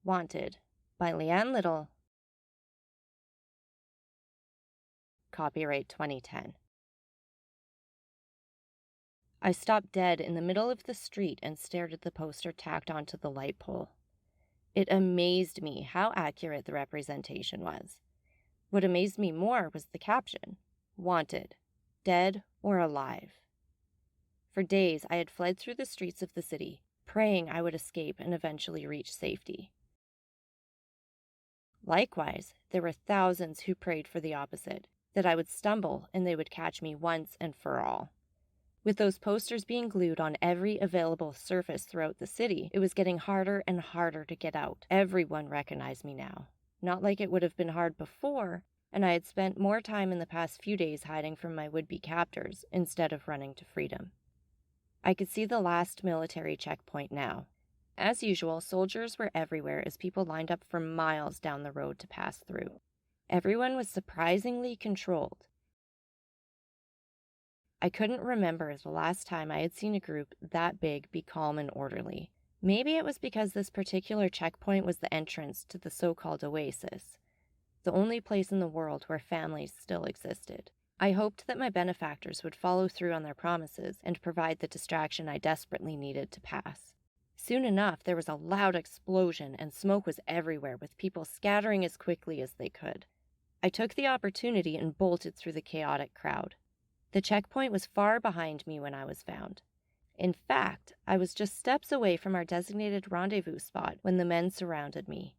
Wanted by Leanne Little. Copyright 2010. I stopped dead in the middle of the street and stared at the poster tacked onto the light pole. It amazed me how accurate the representation was. What amazed me more was the caption, "Wanted, dead or alive." For days, I had fled through the streets of the city, praying I would escape and eventually reach safety. Likewise, there were thousands who prayed for the opposite, that I would stumble and they would catch me once and for all. With those posters being glued on every available surface throughout the city, it was getting harder and harder to get out. Everyone recognized me now. Not like it would have been hard before, and I had spent more time in the past few days hiding from my would-be captors instead of running to freedom. I could see the last military checkpoint now. As usual, soldiers were everywhere as people lined up for miles down the road to pass through. Everyone was surprisingly controlled. I couldn't remember the last time I had seen a group that big be calm and orderly. Maybe it was because this particular checkpoint was the entrance to the so-called oasis, the only place in the world where families still existed. I hoped that my benefactors would follow through on their promises and provide the distraction I desperately needed to pass. Soon enough, there was a loud explosion and smoke was everywhere, with people scattering as quickly as they could. I took the opportunity and bolted through the chaotic crowd. The checkpoint was far behind me when I was found. In fact, I was just steps away from our designated rendezvous spot when the men surrounded me.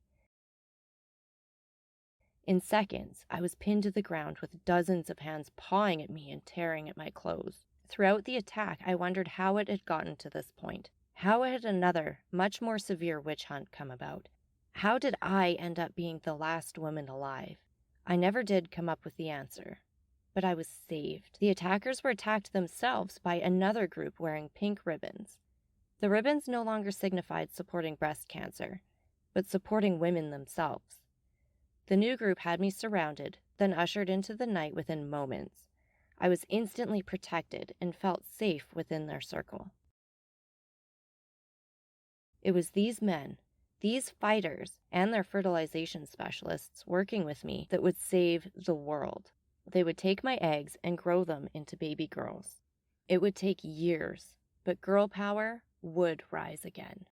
In seconds, I was pinned to the ground with dozens of hands pawing at me and tearing at my clothes. Throughout the attack, I wondered how it had gotten to this point. How had another, much more severe witch hunt come about? How did I end up being the last woman alive? I never did come up with the answer. But I was saved. The attackers were attacked themselves by another group wearing pink ribbons. The ribbons no longer signified supporting breast cancer, but supporting women themselves. The new group had me surrounded, then ushered into the night within moments. I was instantly protected and felt safe within their circle. It was these men, these fighters, and their fertilization specialists working with me that would save the world. They would take my eggs and grow them into baby girls. It would take years, but girl power would rise again.